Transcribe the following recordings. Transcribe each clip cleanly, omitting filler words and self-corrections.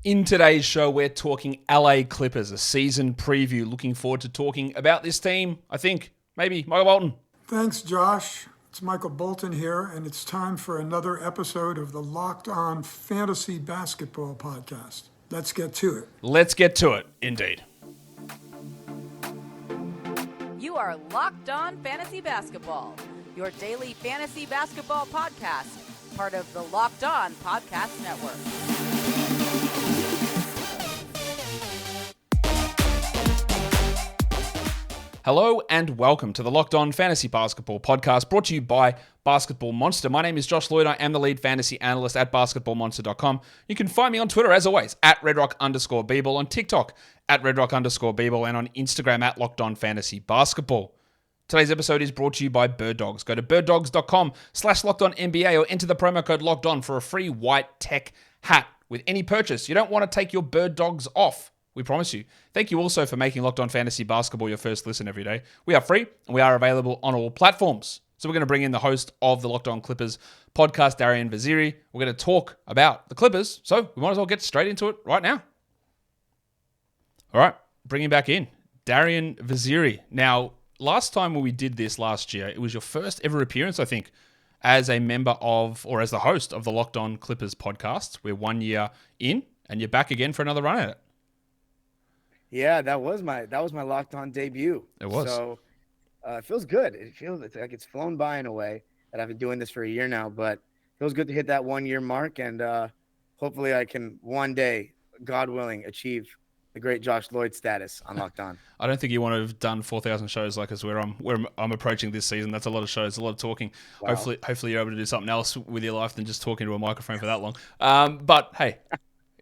In today's show, we're talking LA Clippers, a season preview. Looking forward to talking about this team. I think, maybe, Michael Bolton. Thanks, Josh. It's Michael Bolton here, and it's time for another episode of the Locked On Fantasy Basketball Podcast. Let's get to it. Let's get to it, indeed. You are Locked On Fantasy Basketball, your daily fantasy basketball podcast, part of the Locked On Podcast Network. Hello and welcome to the Locked On Fantasy Basketball Podcast, brought to you by Basketball Monster. My name is Josh Lloyd. I am the lead fantasy analyst at basketballmonster.com. You can find me on Twitter, as always, at redrock_Beeble, on TikTok, at redrock_Beeble, and on Instagram, at Locked On Fantasy Basketball. Today's episode is brought to you by Bird Dogs. Go to birddogs.com/LockedOnNBA or enter the promo code Locked On for a free white tech hat with any purchase. You don't want to take your Bird Dogs off. We promise you. Thank you also for making Locked On Fantasy Basketball your first listen every day. We are free and we are available on all platforms. So we're going to bring in the host of the Locked On Clippers podcast, Darian Vaziri. We're going to talk about the Clippers, so we might as well get straight into it right now. All right, bringing back in Darian Vaziri. Now, last time when we did this last year, it was your first ever appearance, I think, as a member of, or as the host of the Locked On Clippers podcast. We're 1 year in, and you're back again for another run at it. Yeah, that was my Locked On debut. It was. So it feels good. It feels like it's flown by in a way that I've been doing this for a year now, but it feels good to hit that 1 year mark, and hopefully I can one day, God willing, achieve the great Josh Lloyd status on Locked On. I don't think you want to have done 4,000 shows like us where I'm approaching this season. That's a lot of shows, a lot of talking. Wow. Hopefully you're able to do something else with your life than just talking to a microphone for that long. But hey.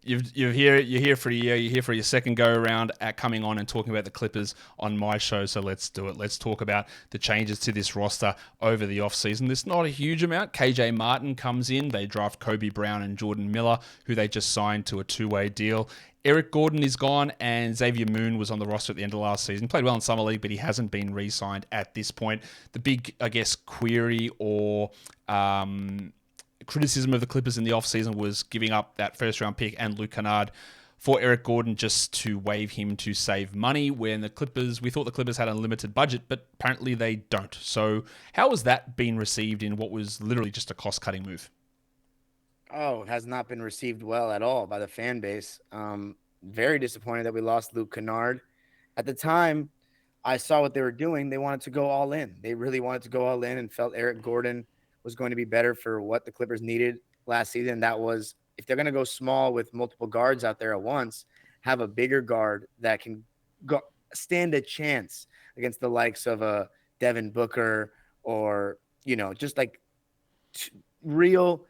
You're here for a year. You're here for your second go around at coming on and talking about the Clippers on my show. So let's do it. Let's talk about the changes to this roster over the offseason. There's not a huge amount. KJ Martin comes in. They draft Kobe Brown and Jordan Miller, who they just signed to a two-way deal. Eric Gordon is gone, and Xavier Moon was on the roster at the end of last season. Played well in Summer League, but he hasn't been re-signed at this point. The big, I guess, query or criticism of the Clippers in the offseason was giving up that first-round pick and Luke Kennard for Eric Gordon just to waive him to save money, when we thought the Clippers had a limited budget, but apparently they don't. So how has that been received in what was literally just a cost-cutting move? Oh, it has not been received well at all by the fan base. Very disappointed that we lost Luke Kennard. At the time, I saw what they were doing. They wanted to go all in. They really wanted to go all in and felt Eric Gordon was going to be better for what the Clippers needed last season. That was, if they're going to go small with multiple guards out there at once, have a bigger guard that can stand a chance against the likes of a Devin Booker or, just like real,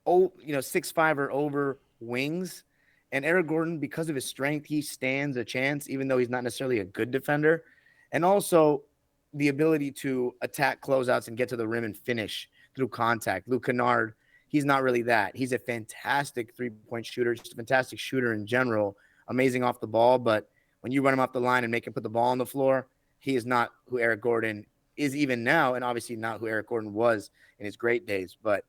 6'5" or over wings. And Eric Gordon, because of his strength, he stands a chance, even though he's not necessarily a good defender. And also the ability to attack closeouts and get to the rim and finish through contact. Luke Kennard, he's not really that. He's a fantastic three-point shooter, just a fantastic shooter in general, amazing off the ball. But when you run him off the line and make him put the ball on the floor, he is not who Eric Gordon is even now, and obviously not who Eric Gordon was in his great days. But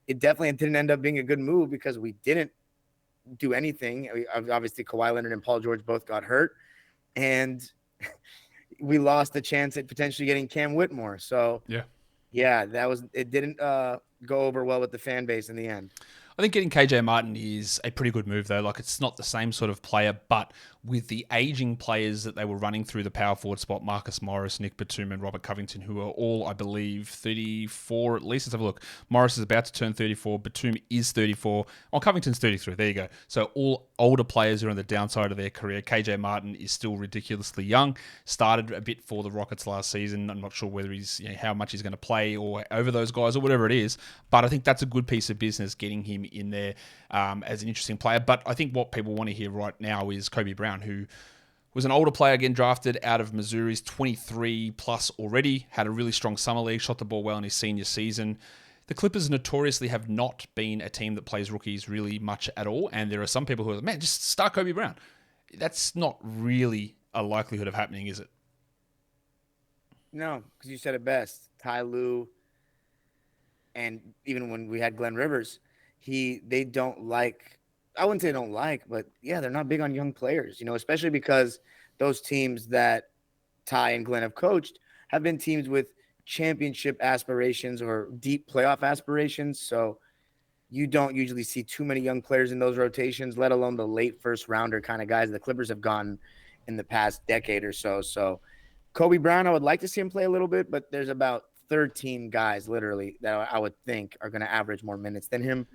it definitely didn't end up being a good move because we didn't do anything. Obviously, Kawhi Leonard and Paul George both got hurt, and we lost the chance at potentially getting Cam Whitmore. So yeah, it didn't go over well with the fan base in the end. I think getting KJ Martin is a pretty good move, though. Like, it's not the same sort of player, but with the aging players that they were running through the power forward spot, Marcus Morris, Nick Batum, and Robert Covington, who are all, I believe, 34 at least. Let's have a look. Morris is about to turn 34. Batum is 34. Oh, Covington's 33. There you go. So all older players who are on the downside of their career. KJ Martin is still ridiculously young. Started a bit for the Rockets last season. I'm not sure whether he's, how much he's going to play or over those guys or whatever it is. But I think that's a good piece of business, getting him in there as an interesting player. But I think what people want to hear right now is Kobe Brown, who was an older player, again drafted out of Missouri, 23 plus already, had a really strong summer league, shot the ball well in his senior season. The Clippers notoriously have not been a team that plays rookies really much at all, and there are some people who are, man, just start Kobe Brown. That's not really a likelihood of happening, is it? No, because you said it best. Ty Lue, and even when we had Glenn Rivers, they don't like I wouldn't say I don't like, but yeah, they're not big on young players, especially because those teams that Ty and Glenn have coached have been teams with championship aspirations or deep playoff aspirations. So you don't usually see too many young players in those rotations, let alone the late first rounder kind of guys the Clippers have gotten in the past decade or so. So Kobe Bryant, I would like to see him play a little bit, but there's about 13 guys literally that I would think are going to average more minutes than him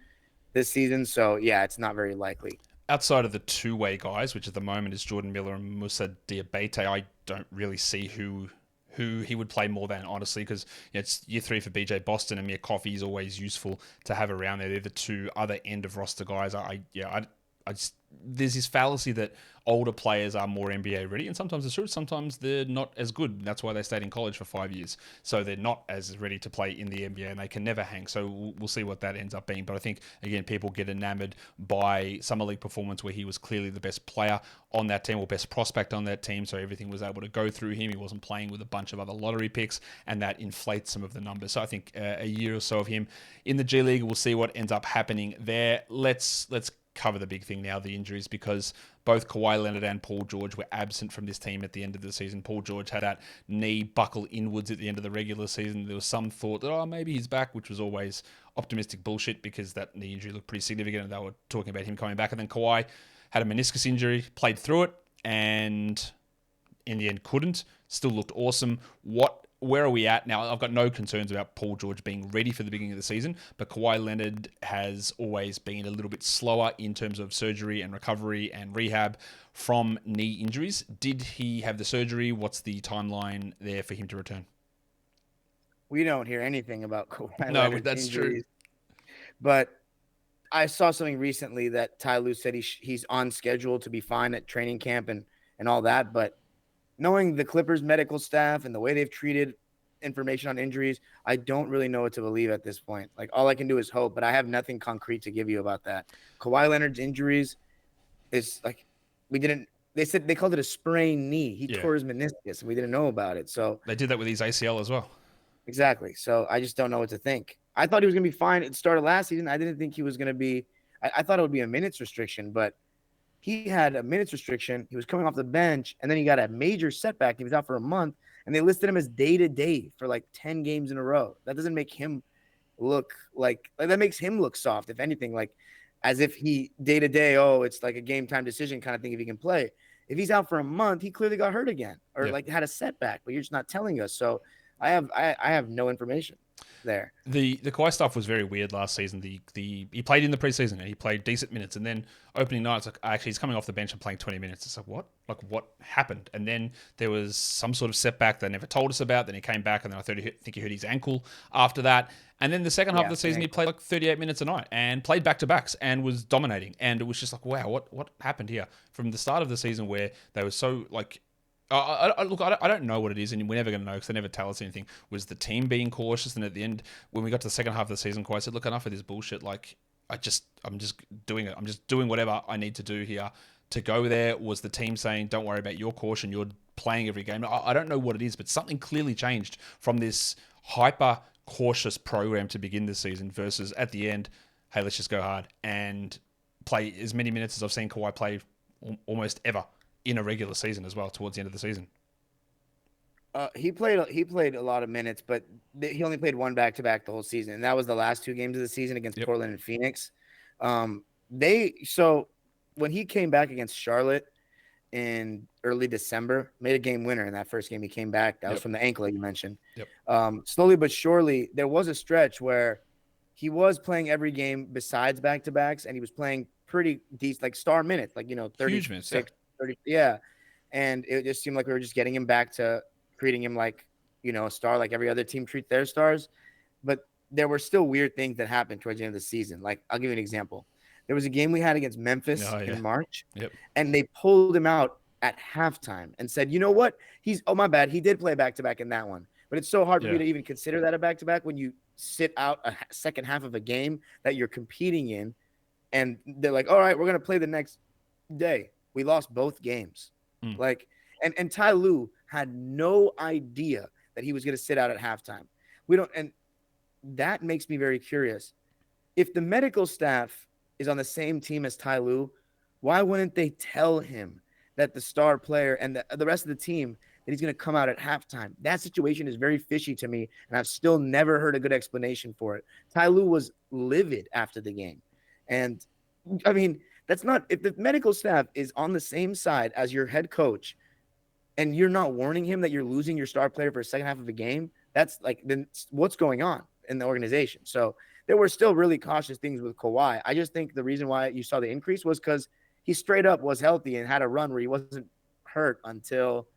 this season. So yeah, it's not very likely. Outside of the two-way guys, which at the moment is Jordan Miller and Moussa Diabate, I don't really see who he would play more than, honestly, because it's year 3 for BJ Boston, and Mia Coffey is always useful to have around there. They're the two other end of roster guys. I just, there's this fallacy that older players are more NBA ready, and sometimes it's true, sometimes they're not as good. That's why they stayed in college for 5 years. So they're not as ready to play in the NBA, and they can never hang. So we'll see what that ends up being. But I think, again, people get enamored by Summer League performance where he was clearly the best player on that team or best prospect on that team. So everything was able to go through him. He wasn't playing with a bunch of other lottery picks, and that inflates some of the numbers. So I think a year or so of him in the G League, we'll see what ends up happening there. Let's cover the big thing now, the injuries, because both Kawhi Leonard and Paul George were absent from this team at the end of the season. Paul George had that knee buckle inwards at the end of the regular season. There was some thought that, maybe he's back, which was always optimistic bullshit because that knee injury looked pretty significant and they were talking about him coming back. And then Kawhi had a meniscus injury, played through it, and in the end couldn't. Still looked awesome. Where are we at now? I've got no concerns about Paul George being ready for the beginning of the season, but Kawhi Leonard has always been a little bit slower in terms of surgery and recovery and rehab from knee injuries. Did he have the surgery? What's the timeline there for him to return? We don't hear anything about Kawhi No, Leonard's that's injuries, true. But I saw something recently that Ty Lue said he's on schedule to be fine at training camp and all that, but knowing the Clippers medical staff and the way they've treated information on injuries, I don't really know what to believe at this point. Like, all I can do is hope, but I have nothing concrete to give you about that. Kawhi Leonard's injuries is like, they called it a sprained knee. He tore his meniscus and we didn't know about it. So they did that with his ACL as well. Exactly. So I just don't know what to think. I thought he was going to be fine at the start of last season. I didn't think he was going to be, I thought it would be a minutes restriction, but he had a minutes restriction. He was coming off the bench, and then he got a major setback. He was out for a month, and they listed him as day-to-day for like 10 games in a row. That doesn't make him look like that makes him look soft, if anything, like as if he day-to-day, it's like a game-time decision kind of thing if he can play. If he's out for a month, he clearly got hurt again or like had a setback, but you're just not telling us. So I have no information there. The Kawhi stuff was very weird last season. He played in the preseason and he played decent minutes, and then opening night, it's like, actually he's coming off the bench and playing 20 minutes. It's like, what? Like, what happened? And then there was some sort of setback they never told us about. Then he came back, and then I think he hurt his ankle after that. And then the second half of the season, he played like 38 minutes a night and played back-to-backs and was dominating. And it was just like, wow, what happened here? From the start of the season where they were so like, look, I don't know what it is, and we're never going to know because they never tell us anything. Was the team being cautious? And at the end, when we got to the second half of the season, Kawhi said, look, enough of this bullshit. Like, I'm just doing it. I'm just doing whatever I need to do here to go there. Was the team saying, don't worry about your caution, you're playing every game? I don't know what it is, but something clearly changed from this hyper cautious program to begin this season versus at the end, hey, let's just go hard and play as many minutes as I've seen Kawhi play almost ever in a regular season as well towards the end of the season. He played a lot of minutes, but he only played one back-to-back the whole season, and that was the last 2 games of the season against Portland and Phoenix. So when he came back against Charlotte in early December, made a game winner in that first game he came back. That was from the ankle that you mentioned. Slowly but surely, there was a stretch where he was playing every game besides back-to-backs, and he was playing pretty decent, like star minutes, like 36, minutes, 30, and it just seemed like we were just getting him back to treating him like a star, like every other team treats their stars. But there were still weird things that happened towards the end of the season. Like, I'll give you an example. There was a game we had against Memphis in March, and they pulled him out at halftime and said, you know what? My bad. He did play back-to-back in that one. But it's so hard for me to even consider that a back-to-back when you sit out a second half of a game that you're competing in, and they're like, all right, we're going to play the next day. We lost both games. Like, and Ty Lue had no idea that he was going to sit out at halftime. And that makes me very curious. If the medical staff is on the same team as Ty Lue, why wouldn't they tell him that the star player and the rest of the team that he's going to come out at halftime? That situation is very fishy to me, and I've still never heard a good explanation for it. Ty Lue was livid after the game. And, I mean, that's not – if the medical staff is on the same side as your head coach and you're not warning him that you're losing your star player for a second half of a game, that's like – then what's going on in the organization? So there were still really cautious things with Kawhi. I just think the reason why you saw the increase was because he straight up was healthy and had a run where he wasn't hurt until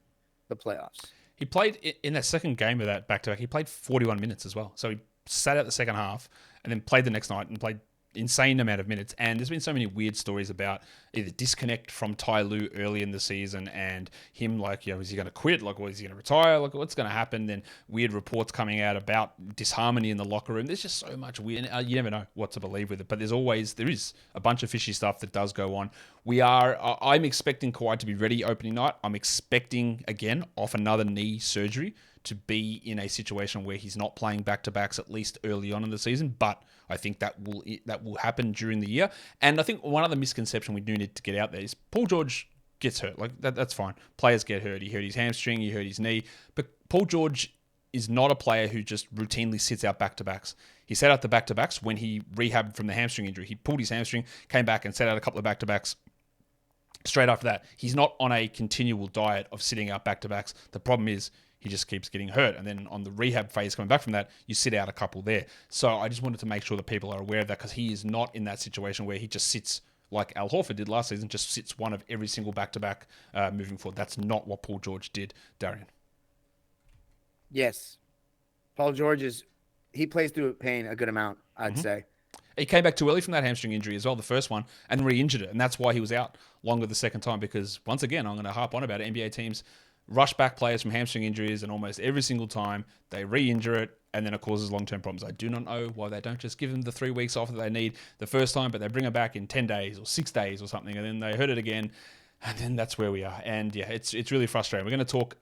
the playoffs. He played in that second game of that back-to-back. He played 41 minutes as well. So he sat out the second half and then played the next night and played insane amount of minutes. And there's been so many weird stories about either disconnect from Ty Lue early in the season and him like, is he going to quit? Like, is he going to retire? Like, what's going to happen? Then weird reports coming out about disharmony in the locker room. There's just so much weird. You never know what to believe with it. But there is a bunch of fishy stuff that does go on. I'm expecting Kawhi to be ready opening night. I'm expecting, again, off another knee surgery, to be in a situation where he's not playing back-to-backs at least early on in the season, but I think that will happen during the year. And I think one other misconception we do need to get out there is Paul George gets hurt. Like that's fine. Players get hurt. He hurt his hamstring, he hurt his knee, but Paul George is not a player who just routinely sits out back-to-backs. He sat out the back-to-backs when he rehabbed from the hamstring injury. He pulled his hamstring, came back and sat out a couple of back-to-backs. Straight after that, he's not on a continual diet of sitting out back-to-backs. The problem is he just keeps getting hurt. And then on the rehab phase coming back from that, you sit out a couple there. So I just wanted to make sure that people are aware of that because he is not in that situation where he just sits like Al Horford did last season, just sits one of every single back-to-back moving forward. That's not what Paul George did, Darien. Yes. Paul George he plays through pain a good amount, I'd say. He came back too early from that hamstring injury as well, the first one, and re-injured it. And that's why he was out longer the second time because, once again, I'm going to harp on about it, NBA teams rush back players from hamstring injuries, and almost every single time they re-injure it, and then it causes long-term problems. I do not know why they don't just give them the 3 weeks off that they need the first time, but they bring it back in 10 days or 6 days or something, and then they hurt it again. And then that's where we are. And yeah, it's really frustrating. We're going to talk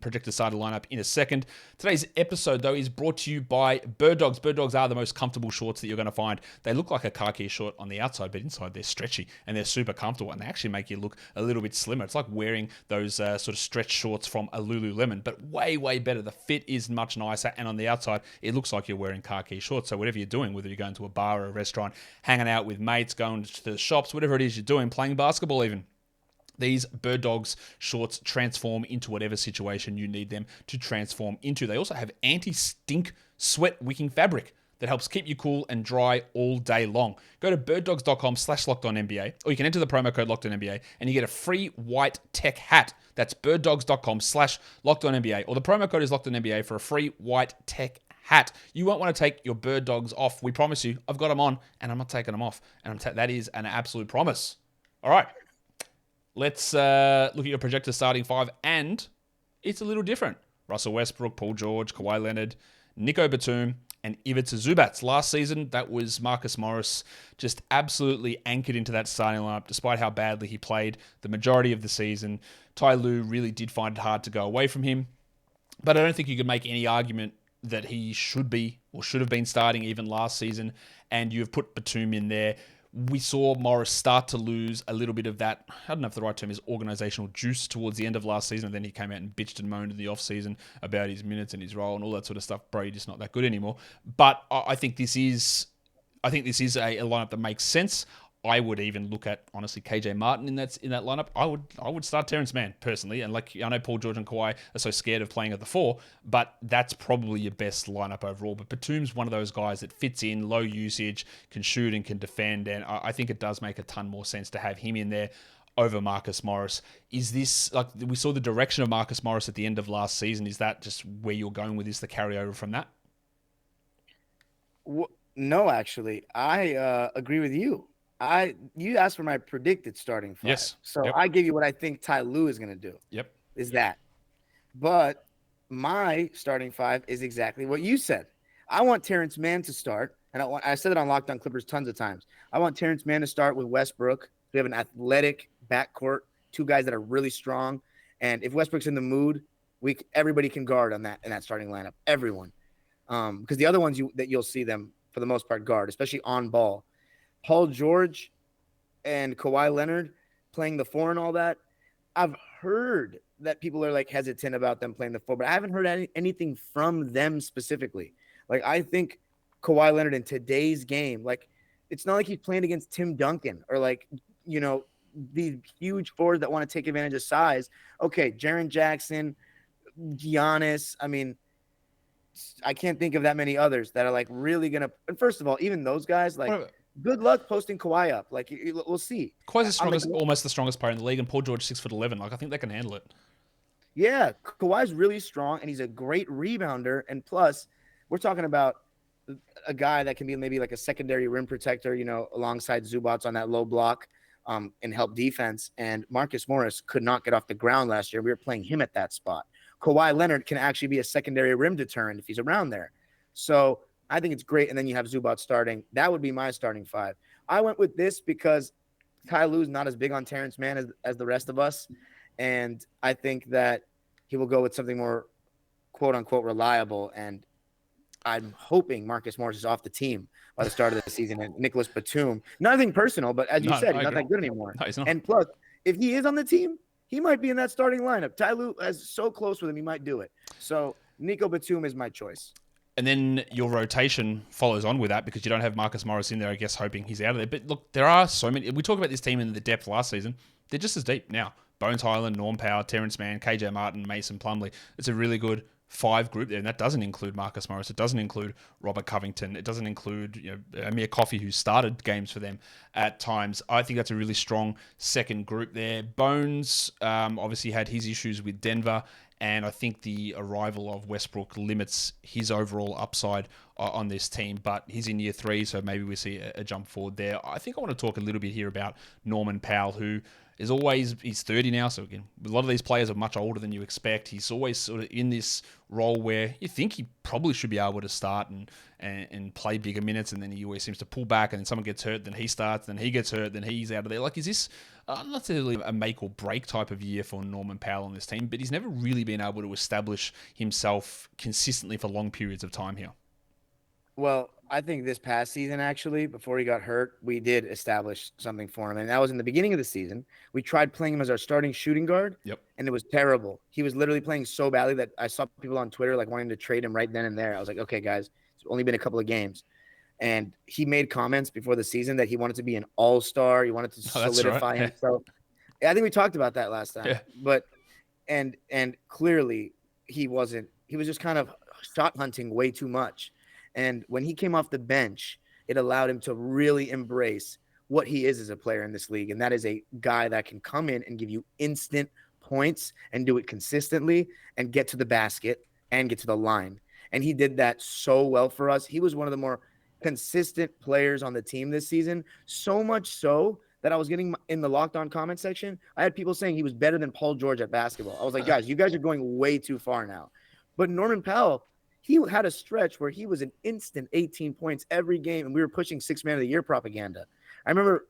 projected starter lineup in a second. Today's episode, though, is brought to you by Bird Dogs. Bird Dogs are the most comfortable shorts that you're going to find. They look like a khaki short on the outside, but inside they're stretchy and they're super comfortable. And they actually make you look a little bit slimmer. It's like wearing those sort of stretch shorts from a Lululemon, but way, way better. The fit is much nicer. And on the outside, it looks like you're wearing khaki shorts. So whatever you're doing, whether you're going to a bar or a restaurant, hanging out with mates, going to the shops, whatever it is you're doing, playing basketball even, these Bird Dogs shorts transform into whatever situation you need them to transform into. They also have anti-stink sweat wicking fabric that helps keep you cool and dry all day long. Go to birddogs.com/LockedOnNBA, or you can enter the promo code LockedOnNBA and you get a free white tech hat. That's birddogs.com/LockedOnNBA, or the promo code is LockedOnNBA for a free white tech hat. You won't want to take your Bird Dogs off. We promise you. I've got them on and I'm not taking them off. And that is an absolute promise. All right. Let's look at your projected starting five, and it's a little different. Russell Westbrook, Paul George, Kawhi Leonard, Nico Batum, and Ivica Zubac. Last season, that was Marcus Morris just absolutely anchored into that starting lineup, despite how badly he played the majority of the season. Ty Lue really did find it hard to go away from him, but I don't think you could make any argument that he should be or should have been starting even last season, and you've put Batum in there. We saw Morris start to lose a little bit of that, I don't know if the right term is organizational juice towards the end of last season, and then he came out and bitched and moaned in the offseason about his minutes and his role and all that sort of stuff. Bro, you're just not that good anymore. But I think this is a lineup that makes sense. I would even look at, honestly, KJ Martin in that lineup. I would start Terrence Mann personally, and like I know Paul George and Kawhi are so scared of playing at the 4, but that's probably your best lineup overall. But Batum's one of those guys that fits in, low usage, can shoot and can defend, and I think it does make a ton more sense to have him in there over Marcus Morris. Is this, like, we saw the direction of Marcus Morris at the end of last season? Is that just where you're going with this, the carryover from that? No, actually, I agree with you. You asked for my predicted starting five. Yes. So yep. I give you what I think Ty Lue is going to do. Yep. Is that. But my starting five is exactly what you said. I want Terrence Mann to start. And I said it on Locked On Clippers tons of times. I want Terrence Mann to start with Westbrook. We have an athletic backcourt, two guys that are really strong. And if Westbrook's in the mood, everybody can guard on that in that starting lineup. Everyone. Because the other ones that you'll see them, for the most part, guard, especially on ball. Paul George and Kawhi Leonard playing the four and all that, I've heard that people are like hesitant about them playing the four, but I haven't heard anything from them specifically. Like, I think Kawhi Leonard in today's game, like, it's not like he's playing against Tim Duncan or like, these huge forwards that want to take advantage of size. Okay, Jaren Jackson, Giannis. I mean, I can't think of that many others that are like really gonna. And first of all, even those guys, like, good luck posting Kawhi up. Like, we'll see. Kawhi's the strongest, almost the strongest player in the league, and Paul George 6'11". Like, I think they can handle it. Yeah, Kawhi's really strong, and he's a great rebounder. And plus, we're talking about a guy that can be maybe like a secondary rim protector, alongside Zubats on that low block, and help defense. And Marcus Morris could not get off the ground last year. We were playing him at that spot. Kawhi Leonard can actually be a secondary rim deterrent if he's around there. So I think it's great. And then you have Zubac starting. That would be my starting five. I went with this because Ty Lue's not as big on Terrence Mann as the rest of us. And I think that he will go with something more quote unquote reliable. And I'm hoping Marcus Morris is off the team by the start of the season. And Nicholas Batum, nothing personal, but as you said, he's not that good anymore. No, he's not. And plus, if he is on the team, he might be in that starting lineup. Ty Lue is so close with him, he might do it. So Nico Batum is my choice. And then your rotation follows on with that because you don't have Marcus Morris in there, I guess, hoping he's out of there. But look, there are so many. We talked about this team in the depth last season. They're just as deep now. Bones Highland, Norm Powell, Terrence Mann, KJ Martin, Mason Plumlee. It's a really good five group there, and that doesn't include Marcus Morris. It doesn't include Robert Covington. It doesn't include Amir Coffey, who started games for them at times. I think that's a really strong second group there. Bones obviously had his issues with Denver, and I think the arrival of Westbrook limits his overall upside on this team, but he's in year 3, so maybe we see a jump forward there. I think I want to talk a little bit here about Norman Powell, who is always, he's 30 now, so again, a lot of these players are much older than you expect. He's always sort of in this role where you think he probably should be able to start and play bigger minutes, and then he always seems to pull back, and then someone gets hurt, then he starts, then he gets hurt, then he's out of there. Like, is this not necessarily a make or break type of year for Norman Powell on this team, but he's never really been able to establish himself consistently for long periods of time here. Well, I think this past season, actually, before he got hurt, we did establish something for him. And that was in the beginning of the season. We tried playing him as our starting shooting guard, and it was terrible. He was literally playing so badly that I saw people on Twitter like wanting to trade him right then and there. I was like, okay, guys, it's only been a couple of games. And he made comments before the season that he wanted to be an all-star. He wanted to solidify himself. Yeah, I think we talked about that last time. Yeah. But and clearly he wasn't. He was just kind of shot hunting way too much. And when he came off the bench, it allowed him to really embrace what he is as a player in this league. And that is a guy that can come in and give you instant points and do it consistently and get to the basket and get to the line. And he did that so well for us. He was one of the more consistent players on the team this season, so much so that I was getting in the Locked On comment section. I had people saying he was better than Paul George at basketball. I was like, guys, you guys are going way too far now. But Norman Powell, he had a stretch where he was an instant 18 points every game, and we were pushing 6 Man of the Year propaganda. I remember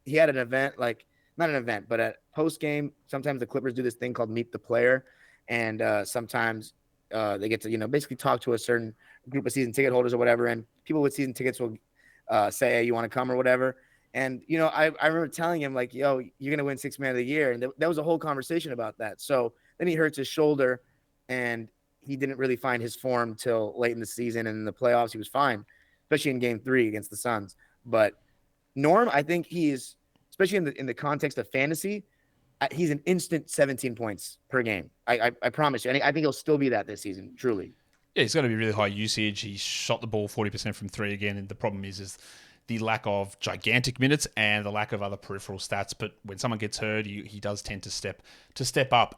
he had an event, like not an event, but at post game, sometimes the Clippers do this thing called Meet the Player, and sometimes they get to basically talk to a certain group of season ticket holders or whatever, and people with season tickets will say, "Hey, you want to come or whatever?" And I remember telling him like, "Yo, you're gonna win 6 Man of the Year," and there was a whole conversation about that. So then he hurts his shoulder, and he didn't really find his form till late in the season, and in the playoffs he was fine, especially in Game 3 against the Suns. But Norm, I think he's, especially in the context of fantasy, he's an instant 17 points per game. I promise you. And I think he'll still be that this season, truly. Yeah, he's got to be really high usage. He shot the ball 40% from 3 again, and the problem is the lack of gigantic minutes and the lack of other peripheral stats. But when someone gets hurt, he does tend to step up.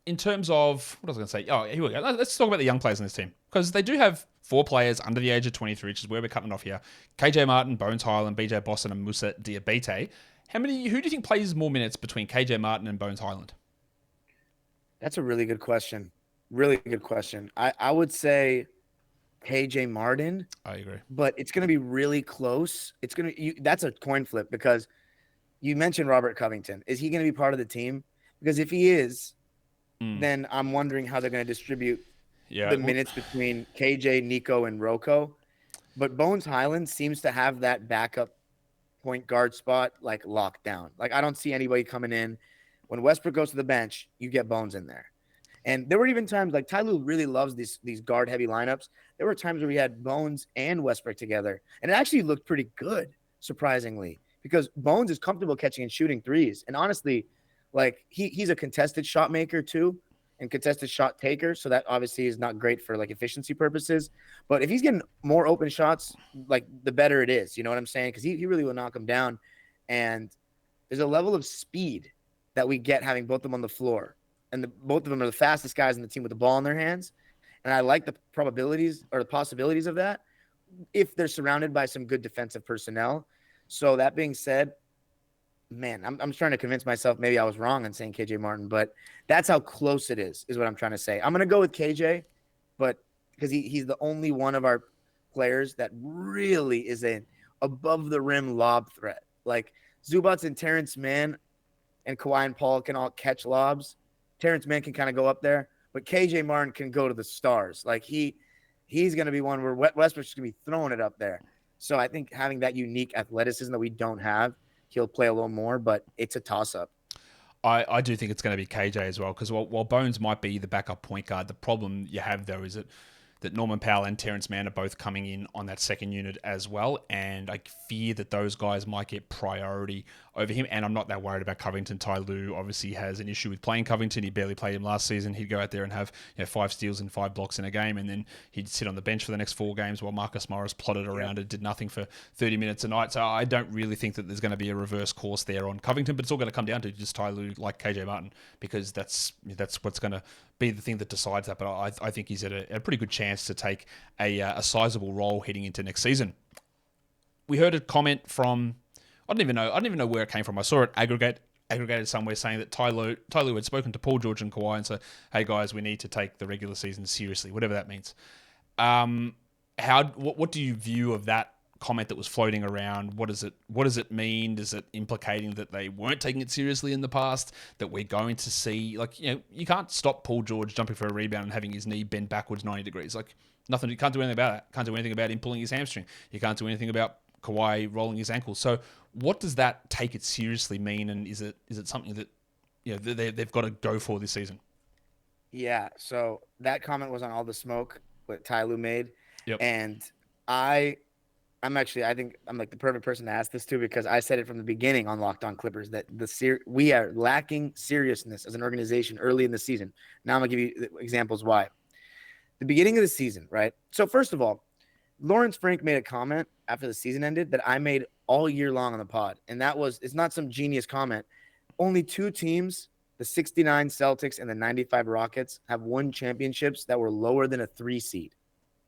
In terms of, what was I going to say? Oh, here we go. Let's talk about the young players in this team, because they do have 4 players under the age of 23, which is where we're cutting off here. KJ Martin, Bones Highland, BJ Boston, and Musa Diabate. Who do you think plays more minutes between KJ Martin and Bones Highland? That's a really good question. Really good question. I would say KJ Martin. I agree. But it's going to be really close. That's a coin flip, because you mentioned Robert Covington. Is he going to be part of the team? Because if he is, then I'm wondering how they're going to distribute the minutes between KJ, Nico, and Rocco. But Bones Highland seems to have that backup point guard spot like locked down. Like I don't see anybody coming in. When Westbrook goes to the bench, you get Bones in there. And there were even times like Ty Lue really loves these guard heavy lineups. There were times where we had Bones and Westbrook together, and it actually looked pretty good, surprisingly, because Bones is comfortable catching and shooting threes. And honestly, like he's a contested shot maker too, and contested shot taker. So that obviously is not great for like efficiency purposes. But if he's getting more open shots, like the better it is. You know what I'm saying? Because he really will knock them down. And there's a level of speed that we get having both of them on the floor. And both of them are the fastest guys in the team with the ball in their hands. And I like the probabilities or the possibilities of that if they're surrounded by some good defensive personnel. So that being said, man, I'm trying to convince myself maybe I was wrong in saying KJ Martin, but that's how close it is what I'm trying to say. I'm going to go with KJ, but because he's the only one of our players that really is an above the rim lob threat. Like Zubats and Terrence Mann and Kawhi and Paul can all catch lobs. Terrence Mann can kind of go up there, but KJ Martin can go to the stars. Like he's going to be one where Westbrook's going to be throwing it up there. So I think having that unique athleticism that we don't have, he'll play a little more, but it's a toss-up. I do think it's going to be KJ as well, because while Bones might be the backup point guard, the problem you have, though, is that Norman Powell and Terrence Mann are both coming in on that second unit as well, and I fear that those guys might get priority over him, and I'm not that worried about Covington. Ty Lue obviously has an issue with playing Covington. He barely played him last season. He'd go out there and have 5 steals and 5 blocks in a game, and then he'd sit on the bench for the next 4 games while Marcus Morris plodded around and did nothing for 30 minutes a night. So I don't really think that there's going to be a reverse course there on Covington, but it's all going to come down to just Ty Lue like KJ Martin, because that's what's going to be the thing that decides that. But I think he's at a pretty good chance to take a sizable role heading into next season. We heard a comment from, I don't even know where it came from. I saw it aggregated somewhere saying that Ty Lue had spoken to Paul George and Kawhi and said, "Hey guys, we need to take the regular season seriously," whatever that means. What do you view of that comment that was floating around? What does it mean? Is it implicating that they weren't taking it seriously in the past? That we're going to see, you can't stop Paul George jumping for a rebound and having his knee bend backwards 90 degrees. Like nothing. You can't do anything about that. Can't do anything about him pulling his hamstring. You can't do anything about Kawhi rolling his ankle. So what does that take it seriously mean? And is it something that they've got to go for this season? Yeah. So that comment was on All the Smoke what Ty Lue made. Yep. And I think I'm like the perfect person to ask this to, because I said it from the beginning on Locked On Clippers that we are lacking seriousness as an organization early in the season. Now I'm gonna give you examples why. The beginning of the season, right? So first of all, Lawrence Frank made a comment after the season ended that I made all year long on the pod, and that was, it's not some genius comment. Only 2 teams, the 69 Celtics and the 95 Rockets, have won championships that were lower than a 3 seed.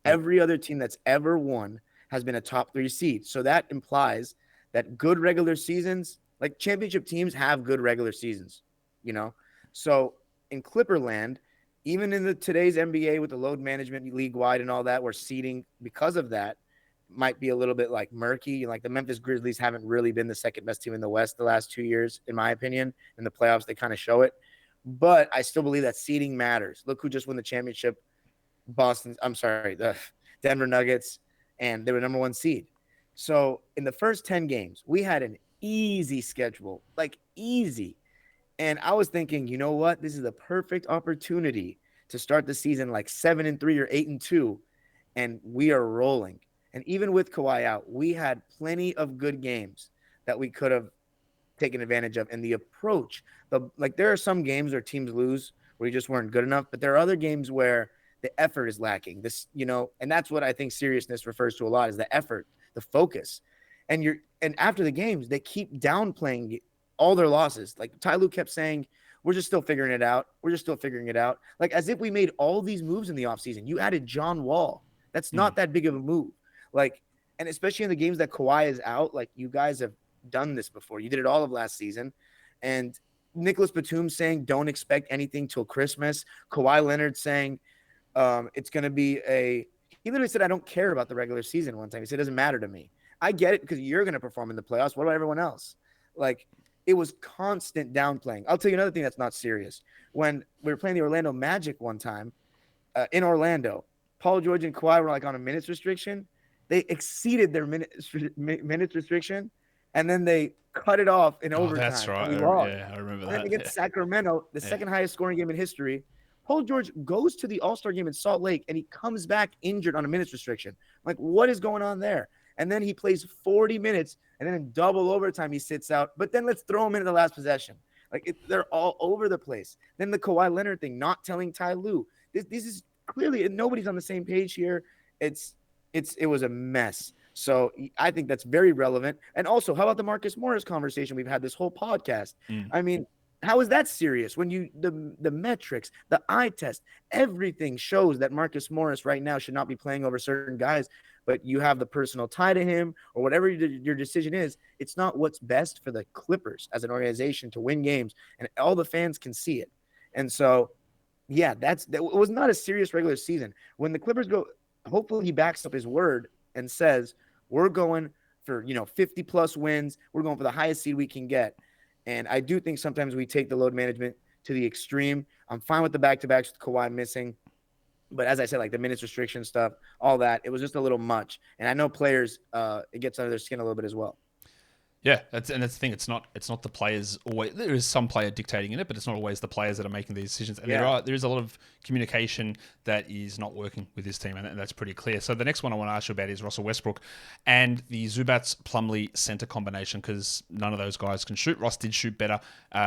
Every other team that's ever won has been a top 3 seed. So that implies that good regular seasons, like championship teams have good regular seasons, So in Clipperland, even in today's NBA with the load management league-wide and all that, where seeding, because of that, might be a little bit like murky. Like the Memphis Grizzlies haven't really been the second best team in the West the last 2 years, in my opinion. In the playoffs, they kind of show it. But I still believe that seeding matters. Look who just won the championship. The Denver Nuggets, and they were number 1 seed. So in the first 10 games, we had an easy schedule, like easy. And I was thinking, you know what? This is the perfect opportunity to start the season like 7-3 or 8-2, and we are rolling. And even with Kawhi out, we had plenty of good games that we could have taken advantage of. And the approach, there are some games where teams lose where you just weren't good enough, but there are other games where the effort is lacking. And that's what I think seriousness refers to a lot, is the effort, the focus. And after the games, they keep downplaying all their losses. Like Ty Lue kept saying, we're just still figuring it out. We're just still figuring it out. Like as if we made all these moves in the offseason. You added John Wall. That's not that big of a move. Like, and especially in the games that Kawhi is out, like you guys have done this before. You did it all of last season. And Nicholas Batum saying, don't expect anything till Christmas. Kawhi Leonard saying, it's going to be he literally said, I don't care about the regular season one time. He said, it doesn't matter to me. I get it because you're going to perform in the playoffs. What about everyone else? Like, it was constant downplaying. I'll tell you another thing that's not serious. When we were playing the Orlando Magic one time in Orlando, Paul George and Kawhi were like on a minutes restriction. They exceeded their minutes restriction, and then they cut it off in overtime. That's right. We lost. Yeah, I remember And then that. against Sacramento, the second highest scoring game in history, Paul George goes to the All-Star game in Salt Lake, and he comes back injured on a minutes restriction. Like, what is going on there? And then he plays 40 minutes, and then in double overtime, he sits out. But then let's throw him into the last possession. Like, they're all over the place. Then the Kawhi Leonard thing, not telling Ty Lue. This is clearly, nobody's on the same page here. It was a mess. So I think that's very relevant. And also, how about the Marcus Morris conversation we've had this whole podcast? I mean, how is that serious when the metrics, the eye test, everything shows that Marcus Morris right now should not be playing over certain guys, but you have the personal tie to him or whatever your decision is. It's not what's best for the Clippers as an organization to win games, and all the fans can see it. And so, yeah, that was not a serious regular season. When the Clippers go, hopefully he backs up his word and says, we're going for, 50 plus wins. We're going for the highest seed we can get. And I do think sometimes we take the load management to the extreme. I'm fine with the back-to-backs with Kawhi missing. But as I said, like the minutes restriction stuff, all that, it was just a little much. And I know players, it gets under their skin a little bit as well. Yeah, that's the thing. It's not the players always. There is some player dictating in it, but it's not always the players that are making these decisions. And there is a lot of communication that is not working with this team, and that's pretty clear. So the next one I want to ask you about is Russell Westbrook and the Zubats-Plumlee center combination, because none of those guys can shoot. Russ did shoot better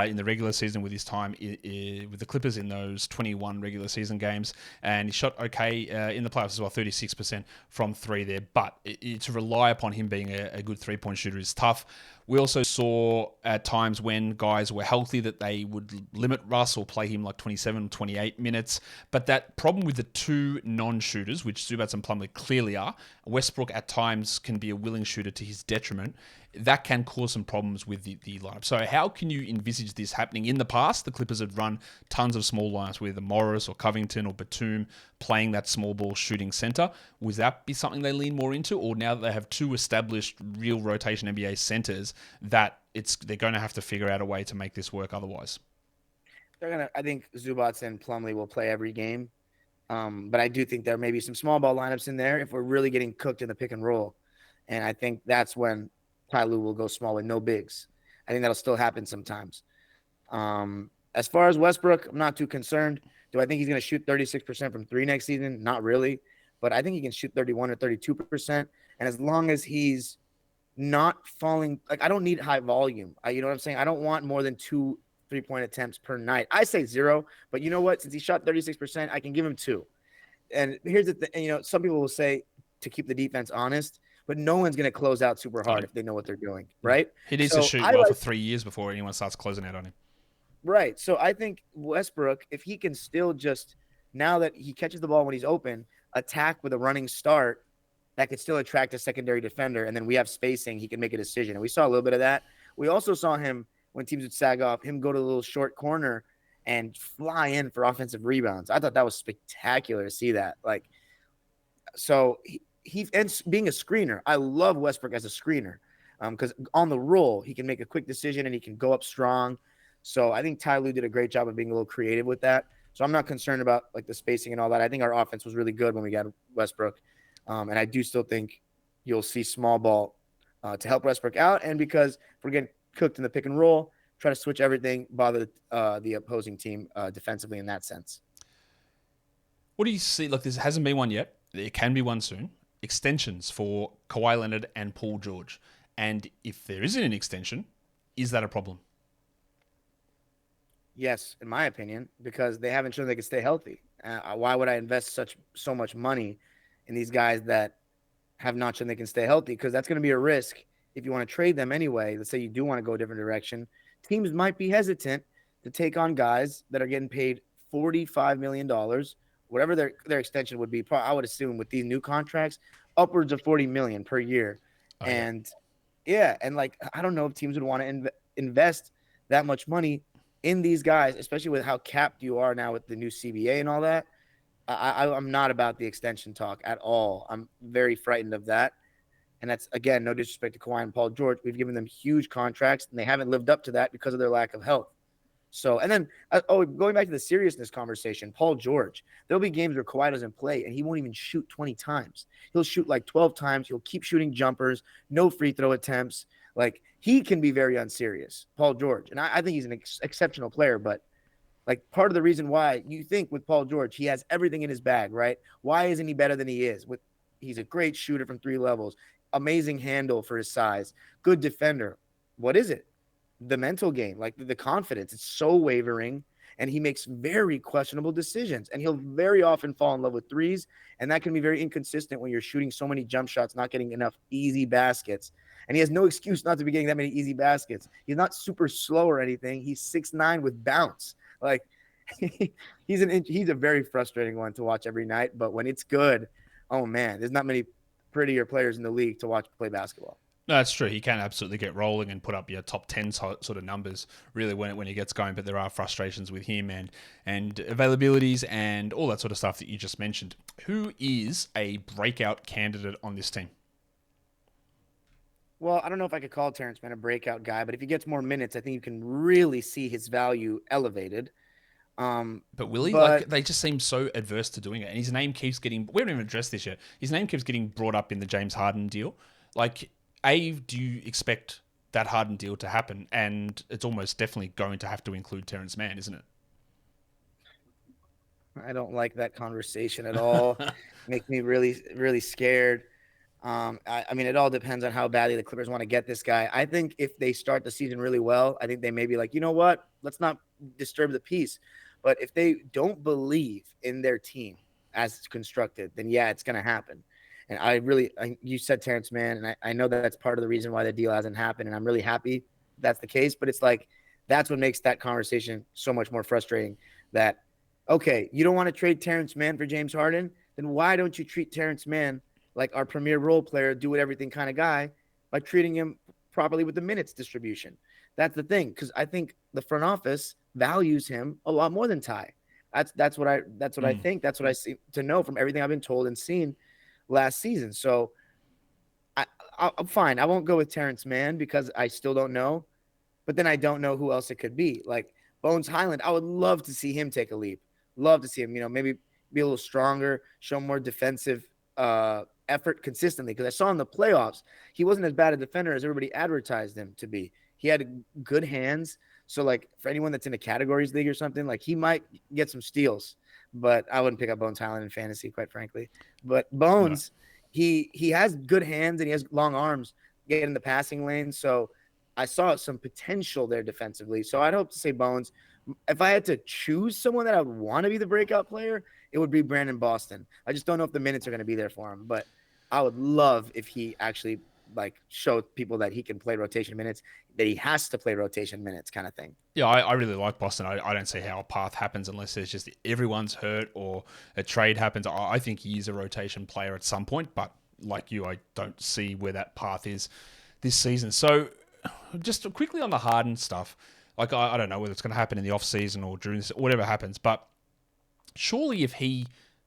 in the regular season with his time with the Clippers in those 21 regular season games, and he shot okay in the playoffs as well, 36% from three there. But to rely upon him being a good three-point shooter is tough. We also saw at times when guys were healthy that they would limit Russ or play him like 27 or 28 minutes. But that problem with the two non-shooters, which Zubats and Plumlee clearly are, Westbrook at times can be a willing shooter to his detriment. That can cause some problems with the lineup. So how can you envisage this happening? In the past, the Clippers had run tons of small lineups with Morris or Covington or Batum playing that small ball shooting center. Would that be something they lean more into? Or now that they have two established real rotation NBA centers, that they're going to have to figure out a way to make this work otherwise? I think Zubats and Plumlee will play every game. But I do think there may be some small ball lineups in there if we're really getting cooked in the pick and roll. And I think that's when Ty Lue will go small with no bigs. I think that'll still happen sometimes. As far as Westbrook, I'm not too concerned. Do I think he's going to shoot 36% from three next season? Not really. But I think he can shoot 31 or 32%. And as long as he's not falling, like I don't need high volume. You know what I'm saying? I don't want more than 2 3-point attempts per night. I say 0, but you know what? Since he shot 36%, I can give him 2. And here's the thing, some people will say to keep the defense honest, but no one's going to close out super hard if they know what they're doing, right? He needs to shoot well for 3 years before anyone starts closing out on him. Right. So I think Westbrook, if he can still just, now that he catches the ball when he's open, attack with a running start, that could still attract a secondary defender, and then we have spacing, he can make a decision. And we saw a little bit of that. We also saw him, when teams would sag off, him go to the little short corner and fly in for offensive rebounds. I thought that was spectacular to see that. Like, so he ends being a screener. I love Westbrook as a screener because on the roll, he can make a quick decision and he can go up strong. So I think Ty Lue did a great job of being a little creative with that. So I'm not concerned about like the spacing and all that. I think our offense was really good when we got Westbrook. And I do still think you'll see small ball to help Westbrook out. And because if we're getting cooked in the pick and roll, try to switch everything, bother the opposing team defensively in that sense. What do you see? Look, this hasn't been one yet. There can be one soon. Extensions for Kawhi Leonard and Paul George. And if there isn't an extension, is that a problem? Yes, in my opinion, because they haven't shown they can stay healthy. Why would I invest so much money in these guys that have not shown they can stay healthy? Because that's going to be a risk if you want to trade them anyway. Let's say you do want to go a different direction. Teams might be hesitant to take on guys that are getting paid $45 million, whatever their extension would be. I would assume with these new contracts, upwards of $40 million per year. Oh, and yeah, and like I don't know if teams would want to invest that much money in these guys, especially with how capped you are now with the new CBA and all that. I'm not about the extension talk at all. I'm very frightened of that. And that's, again, no disrespect to Kawhi and Paul George. We've given them huge contracts, and they haven't lived up to that because of their lack of health. So, and then, going back to the seriousness conversation, Paul George, there'll be games where Kawhi doesn't play and he won't even shoot 20 times. He'll shoot like 12 times. He'll keep shooting jumpers, no free throw attempts. Like, he can be very unserious, Paul George. And I think he's an exceptional player, but like, part of the reason why you think with Paul George, he has everything in his bag, right? Why isn't he better than he is? He's a great shooter from 3 levels, amazing handle for his size, good defender. What is it? The mental game, like the confidence. It's so wavering, and he makes very questionable decisions, and he'll very often fall in love with threes, and that can be very inconsistent when you're shooting so many jump shots, not getting enough easy baskets. And he has no excuse not to be getting that many easy baskets. He's not super slow or anything. He's 6'9" with bounce. Like, he's a very frustrating one to watch every night, but when it's good, oh man, there's not many prettier players in the league to watch play basketball. No, that's true. He can absolutely get rolling and put up your top 10 sort of numbers really when he gets going, but there are frustrations with him and availabilities and all that sort of stuff that you just mentioned. Who is a breakout candidate on this team? Well, I don't know if I could call Terrence Mann a breakout guy, but if he gets more minutes, I think you can really see his value elevated. But will he? Like, they just seem so adverse to doing it. And his name keeps getting, we haven't even addressed this yet. His name keeps getting brought up in the James Harden deal. Like, do you expect that Harden deal to happen? And it's almost definitely going to have to include Terrence Mann, isn't it? I don't like that conversation at all. Makes me really, really scared. I mean, it all depends on how badly the Clippers want to get this guy. I think if they start the season really well, I think they may be like, you know what? Let's not disturb the peace. But if they don't believe in their team as it's constructed, then yeah, it's going to happen. And you said Terrence Mann, and I know that's part of the reason why the deal hasn't happened. And I'm really happy that's the case. But it's like, that's what makes that conversation so much more frustrating. That, okay, you don't want to trade Terrence Mann for James Harden? Then why don't you treat Terrence Mann like our premier role player, do it everything kind of guy, by treating him properly with the minutes distribution? That's the thing, because I think the front office values him a lot more than Ty. That's what I think. That's what I see to know from everything I've been told and seen last season. So I'm fine. I won't go with Terrence Mann because I still don't know, but then I don't know who else it could be. Like Bones Highland, I would love to see him take a leap. Love to see him, maybe be a little stronger, show more defensive effort consistently, because I saw in the playoffs he wasn't as bad a defender as everybody advertised him to be. He had good hands, so like for anyone that's in a categories league or something, like he might get some steals, but I wouldn't pick up Bones Highland in fantasy, quite frankly. But Bones, he has good hands and he has long arms, get in the passing lane, so I saw some potential there defensively. So I'd hope to say Bones. If I had to choose someone that I would want to be the breakout player, it would be Brandon Boston. I just don't know if the minutes are going to be there for him, but I would love if he actually like showed people that he can play rotation minutes, that he has to play rotation minutes kind of thing. Yeah, I really like Boston. I don't see how a path happens unless there's just everyone's hurt or a trade happens. I think he is a rotation player at some point, but like you, I don't see where that path is this season. So just quickly on the Harden stuff, like I don't know whether it's going to happen in the offseason or during this, whatever happens, but surely if he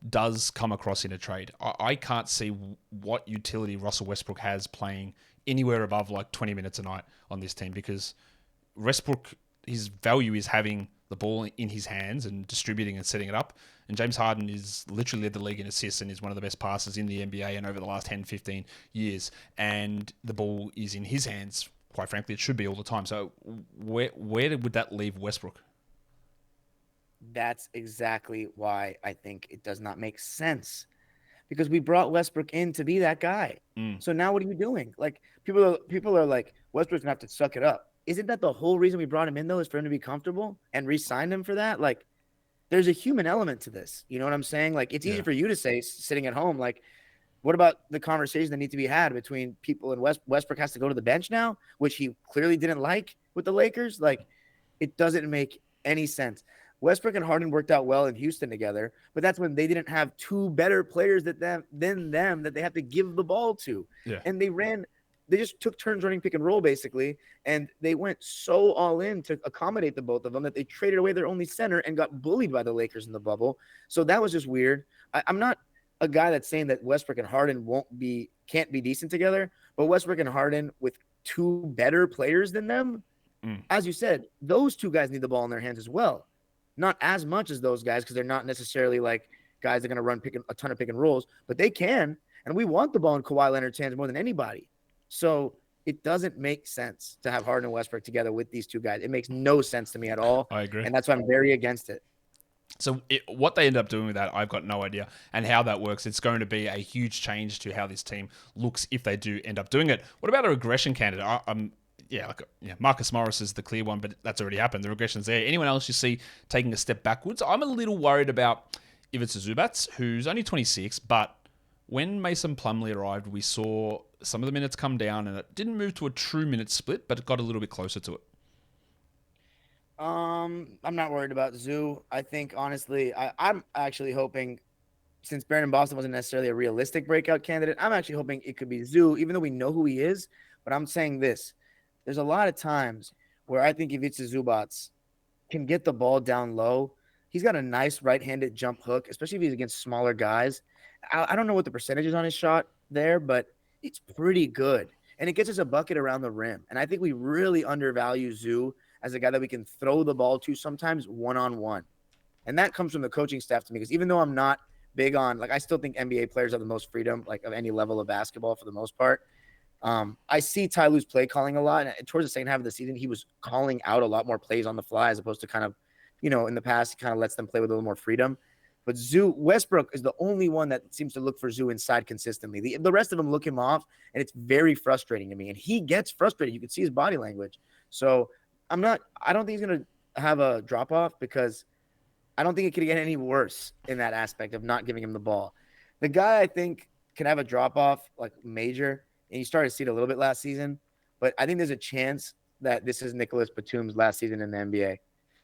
does come across in a trade, I can't see what utility Russell Westbrook has playing anywhere above like 20 minutes a night on this team, because Westbrook, his value is having the ball in his hands and distributing and setting it up. And James Harden is literally led the league in assists and is one of the best passers in the NBA and over the last 10, 15 years. And the ball is in his hands. Quite frankly, it should be all the time. So where would that leave Westbrook? That's exactly why I think it does not make sense, because we brought Westbrook in to be that guy. So now what are you doing? Like people are like, Westbrook's gonna have to suck it up. Isn't that the whole reason we brought him in though, is for him to be comfortable and re-signed him for that? Like there's a human element to this. You know what I'm saying? Like it's easy for you to say sitting at home, like, what about the conversation that needs to be had between people and Westbrook has to go to the bench now, which he clearly didn't like with the Lakers? Like it doesn't make any sense. Westbrook and Harden worked out well in Houston together, but that's when they didn't have two better players than them that they have to give the ball to. Yeah. And they just took turns running pick and roll basically, and they went so all in to accommodate the both of them that they traded away their only center and got bullied by the Lakers in the bubble. So that was just weird. I'm not a guy that's saying that Westbrook and Harden can't be decent together, but Westbrook and Harden with two better players than them, As you said, those two guys need the ball in their hands as well. Not as much as those guys because they're not necessarily like guys that are going to run a ton of pick and rolls, but they can. And we want the ball in Kawhi Leonard's hands more than anybody. So it doesn't make sense to have Harden and Westbrook together with these two guys. It makes no sense to me at all. I agree. And that's why I'm very against it. So what they end up doing with that, I've got no idea. And how that works, it's going to be a huge change to how this team looks if they do end up doing it. What about a regression candidate? Marcus Morris is the clear one, but that's already happened. The regression's there. Anyone else you see taking a step backwards? I'm a little worried about Ivica Zubac, who's only 26, but when Mason Plumlee arrived, we saw some of the minutes come down, and it didn't move to a true minute split, but it got a little bit closer to it. I'm not worried about Zoo. I think, honestly, I'm actually hoping, since Brandon Boston wasn't necessarily a realistic breakout candidate, I'm actually hoping it could be Zoo, even though we know who he is. But I'm saying this. There's a lot of times where I think Ivica Zubac can get the ball down low. He's got a nice right-handed jump hook, especially if he's against smaller guys. I don't know what the percentage is on his shot there, but it's pretty good. And it gets us a bucket around the rim. And I think we really undervalue Zoo as a guy that we can throw the ball to sometimes one-on-one. And that comes from the coaching staff to me, because even though I'm not big on, like, I still think NBA players have the most freedom, like, of any level of basketball for the most part. I see Ty Lue's play calling a lot. And towards the second half of the season, he was calling out a lot more plays on the fly as opposed to kind of, in the past, he kind of lets them play with a little more freedom. But Westbrook is the only one that seems to look for Zoo inside consistently. The rest of them look him off, and it's very frustrating to me. And he gets frustrated. You can see his body language. So I don't think he's going to have a drop off, because I don't think it could get any worse in that aspect of not giving him the ball. The guy I think can have a drop off, like, major, and you started to see it a little bit last season, but I think there's a chance that this is Nicholas Batum's last season in the NBA.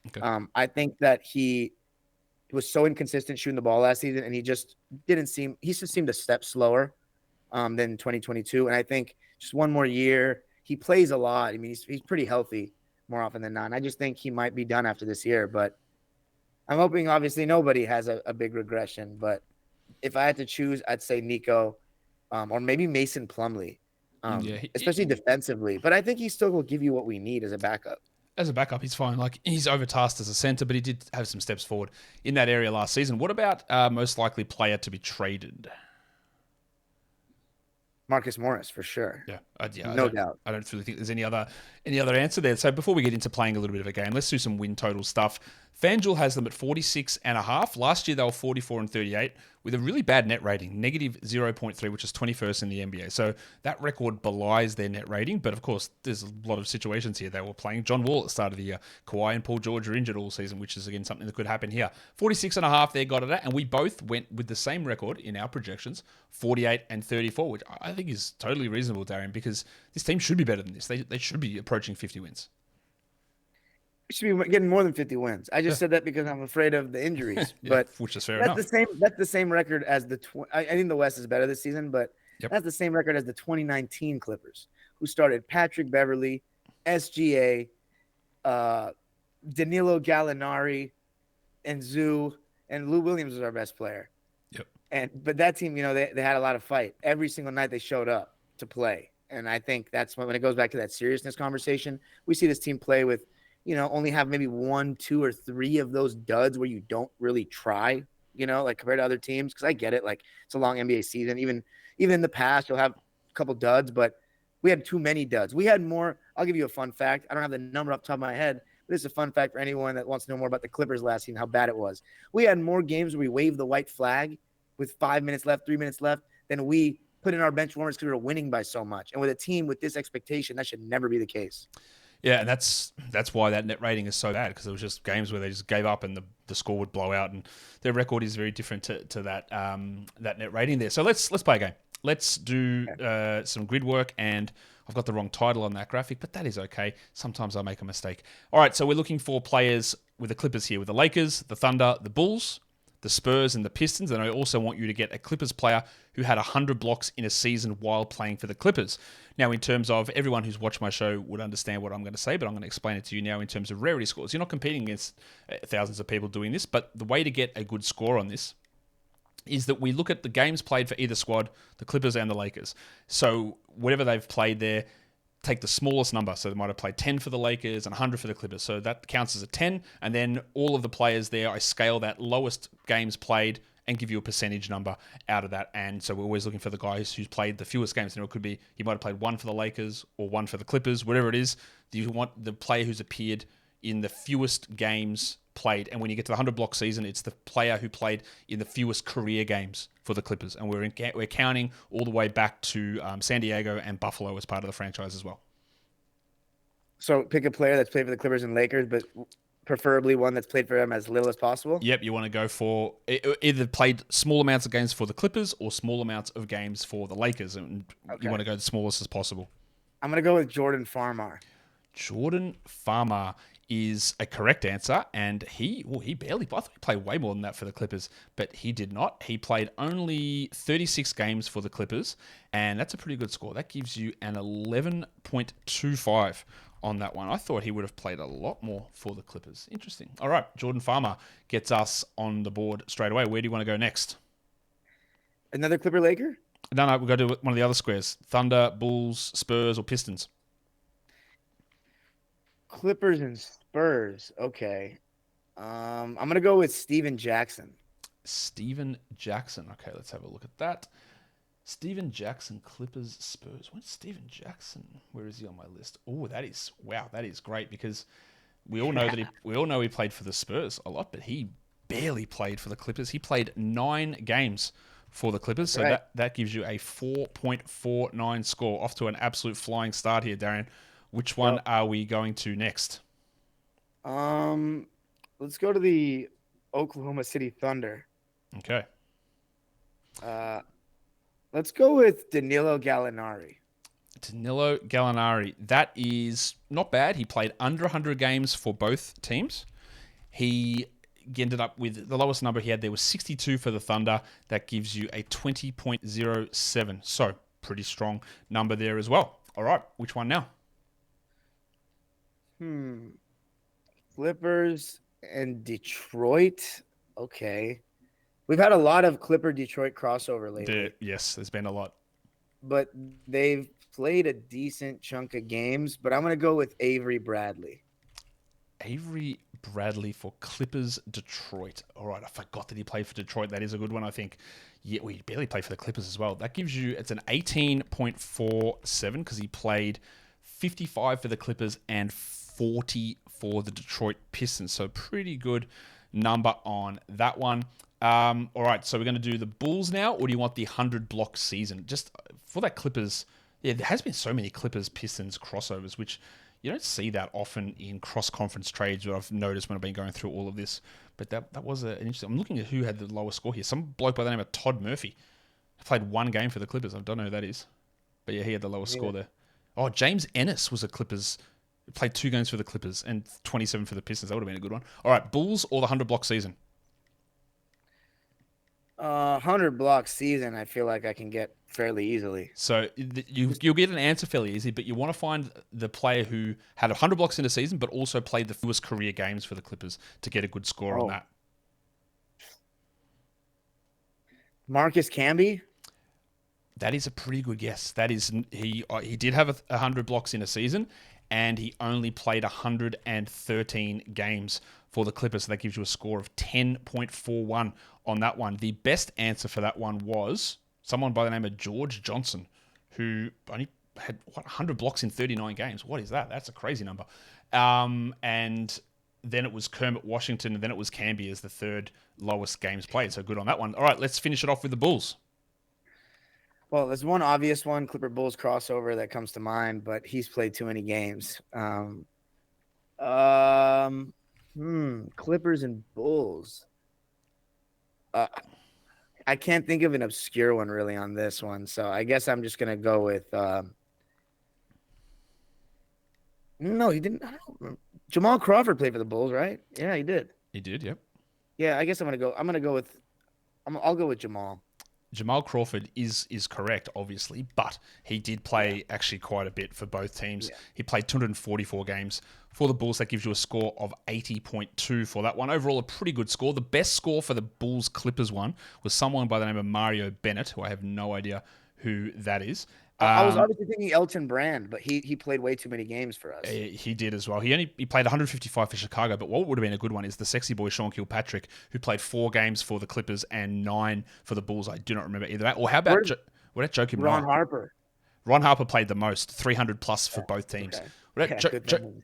Okay. I think that he was so inconsistent shooting the ball last season, and he just seemed a step slower than 2022. And I think just one more year, he plays a lot. I mean, he's pretty healthy more often than not. And I just think he might be done after this year, but I'm hoping, obviously, nobody has a big regression. But if I had to choose, I'd say Nico, or maybe Mason Plumlee, especially defensively. But I think he still will give you what we need as a backup. As a backup, he's fine. Like, he's overtasked as a center, but he did have some steps forward in that area last season. What about most likely player to be traded? Marcus Morris, for sure. No doubt. I don't really think there's any other answer there. So before we get into playing a little bit of a game, let's do some win total stuff. FanDuel has them at 46.5. Last year, they were 44 and 38 with a really bad net rating, negative 0.3, which is 21st in the NBA. So that record belies their net rating. But of course, there's a lot of situations here. They were playing John Wall at the start of the year. Kawhi and Paul George are injured all season, which is, again, something that could happen here. 46.5, they got it at. And we both went with the same record in our projections, 48 and 34, which I think is totally reasonable, Darien, because this team should be better than this. They should be approaching 50 wins. We should be getting more than 50 wins. I just said that because I'm afraid of the injuries. But which is fair enough. That's the same record as I think the West is better this season, but that's the same record as the 2019 Clippers, who started Patrick Beverley, SGA, Danilo Gallinari, and Zoo, and Lou Williams was our best player. But that team, they had a lot of fight. Every single night they showed up to play. And I think that's when it goes back to that seriousness conversation. We see this team play with, only have maybe 1, 2, or 3 of those duds where you don't really try, like compared to other teams. Because I get it, like, it's a long NBA season. Even in the past, you'll have a couple duds, but we had too many duds. We had more. I'll give you a fun fact. I don't have the number off the top of my head, but it's a fun fact for anyone that wants to know more about the Clippers last season, how bad it was. We had more games where we waved the white flag with 5 minutes left, 3 minutes left, than we put in our bench warmers because we were winning by so much. And with a team with this expectation, that should never be the case. Yeah, and that's why that net rating is so bad, because it was just games where they just gave up and the score would blow out, and their record is very different to that net rating there. So let's play a game. Let's do some grid work, and I've got the wrong title on that graphic, but that is okay. Sometimes I make a mistake. All right, so we're looking for players with the Clippers here, with the Lakers, the Thunder, the Bulls, the Spurs, and the Pistons. And I also want you to get a Clippers player who had 100 blocks in a season while playing for the Clippers. Now, in terms of everyone who's watched my show would understand what I'm going to say, but I'm going to explain it to you now in terms of rarity scores. You're not competing against thousands of people doing this, but the way to get a good score on this is that we look at the games played for either squad, the Clippers and the Lakers. So whatever they've played there, take the smallest number. So they might have played 10 for the Lakers and 100 for the Clippers. So that counts as a 10. And then all of the players there, I scale that lowest games played and give you a percentage number out of that. And so we're always looking for the guys who's played the fewest games. And it could be, he might have played 1 for the Lakers or 1 for the Clippers, whatever it is. You want the player who's appeared in the fewest games played. And when you get to the 100 block season, it's the player who played in the fewest career games for the Clippers. And we're counting all the way back to San Diego and Buffalo as part of the franchise as well. So pick a player that's played for the Clippers and Lakers, but preferably one that's played for them as little as possible. Yep, you want to go for either played small amounts of games for the Clippers or small amounts of games for the Lakers. And you want to go the smallest as possible. I'm going to go with Jordan Farmar. Jordan Farmar is a correct answer, and he barely, I thought he played way more than that for the Clippers, but he did not. He played only 36 games for the Clippers, and that's a pretty good score. That gives you an 11.25 on that one. I thought he would have played a lot more for the Clippers. Interesting. All right, Jordan Farmar gets us on the board straight away. Where do you want to go next? Another Clipper Laker? No, we'll go to one of the other squares. Thunder, Bulls, Spurs, or Pistons? Clippers and Spurs. Okay. I'm going to go with Steven Jackson. Steven Jackson. Okay, let's have a look at that. Steven Jackson, Clippers, Spurs. When's Steven Jackson? Where is he on my list? Oh, that is great because we all know he played for the Spurs a lot, but he barely played for the Clippers. He played 9 games for the Clippers, so right. that gives you a 4.49 score. Off to an absolute flying start here, Darien. Which one are we going to next? Let's go to the Oklahoma City Thunder. Okay. Let's go with Danilo Gallinari. Danilo Gallinari. That is not bad. He played under 100 games for both teams. He ended up with the lowest number he had there was 62 for the Thunder. That gives you a 20.07. So pretty strong number there as well. All right. Which one now? Clippers and Detroit. Okay. We've had a lot of Clipper-Detroit crossover lately. Yes, there's been a lot. But they've played a decent chunk of games, but I'm going to go with Avery Bradley. Avery Bradley for Clippers Detroit. All right, I forgot that he played for Detroit. That is a good one, I think. Yeah, he barely played for the Clippers as well. That gives you, it's an 18.47 because he played 55 for the Clippers and 40 for the Detroit Pistons. So pretty good number on that one. All right, so we're going to do the Bulls now, or do you want the 100 block season? Just for that Clippers, there has been so many Clippers-Pistons crossovers, which you don't see that often in cross-conference trades, what I've noticed when I've been going through all of this. But that was an interesting. I'm looking at who had the lowest score here. Some bloke by the name of Todd Murphy. He played 1 game for the Clippers. I don't know who that is. But yeah, he had the lowest score there. Oh, James Ennis was a Clippers. Played 2 games for the Clippers and 27 for the Pistons. That would have been a good one. All right, Bulls or the 100 block season? 100 block season, I feel like I can get fairly easily. So you'll get an answer fairly easy, but you want to find the player who had 100 blocks in a season, but also played the fewest career games for the Clippers to get a good score on that. Marcus Camby? That is a pretty good guess. That is he did have 100 blocks in a season, and he only played 113 games for the Clippers. So that gives you a score of 10.41 on that one. The best answer for that one was someone by the name of George Johnson, who only had 100 blocks in 39 games. What is that? That's a crazy number. And then it was Kermit Washington, and then it was Camby as the third lowest games played. So good on that one. All right, let's finish it off with the Bulls. Well, there's one obvious one, Clipper Bulls crossover, that comes to mind, but he's played too many games. Clippers and Bulls. I can't think of an obscure one really on this one, so I guess I'm just gonna go with. No, he didn't. I don't remember. Jamal Crawford played for the Bulls, right? Yeah, he did. He did, yep. Yeah, I guess I'm gonna go with. I'll go with Jamal. Jamal Crawford is correct, obviously, but he did play actually quite a bit for both teams. Yeah. He played 244 games for the Bulls. That gives you a score of 80.2 for that one. Overall, a pretty good score. The best score for the Bulls-Clippers one was someone by the name of Mario Bennett, who I have no idea who that is. I was obviously thinking Elton Brand, but he played way too many games for us. He did as well. He played 155 for Chicago, but what would have been a good one is the sexy boy Sean Kilpatrick, who played 4 games for the Clippers and 9 for the Bulls. I do not remember either that. Or how about Joakim Noah? Ron Harper. Ron Harper played the most, 300 plus for both teams. Okay. What about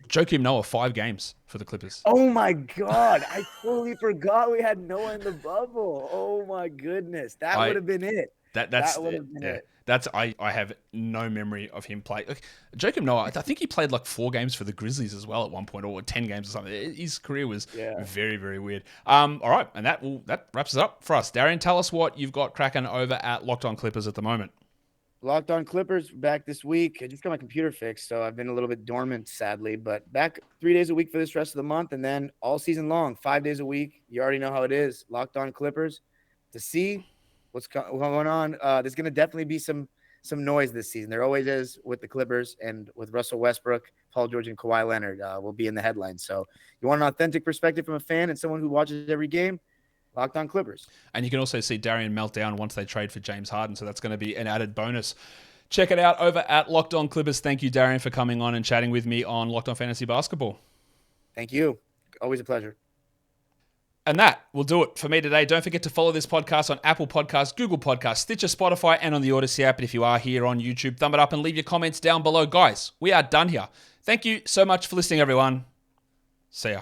Joakim Noah, 5 games for the Clippers. Oh my God. I totally forgot we had Noah in the bubble. Oh my goodness. That would have been it. That would have been it. I have no memory of him playing. Like, Joakim Noah, I think he played like 4 games for the Grizzlies as well at one point, or 10 games or something. His career was very, very weird. All right, and that wraps it up for us. Darien, tell us what you've got cracking over at Locked On Clippers at the moment. Locked On Clippers back this week. I just got my computer fixed, so I've been a little bit dormant, sadly. But back 3 days a week for this rest of the month, and then all season long, 5 days a week. You already know how it is. Locked On Clippers. To see what's going on, there's going to definitely be some noise this season. There always is with the Clippers, and with Russell Westbrook, Paul George, and Kawhi Leonard will be in the headlines. So you want an authentic perspective from a fan and someone who watches every game? Locked On Clippers. And you can also see Darien melt down once they trade for James Harden, so that's going to be an added bonus. Check it out over at Locked On Clippers. Thank you, Darien, for coming on and chatting with me on Locked On Fantasy Basketball. Thank you. Always a pleasure. And that will do it for me today. Don't forget to follow this podcast on Apple Podcasts, Google Podcasts, Stitcher, Spotify, and on the Odyssey app. And if you are here on YouTube, thumb it up and leave your comments down below. Guys, we are done here. Thank you so much for listening, everyone. See ya.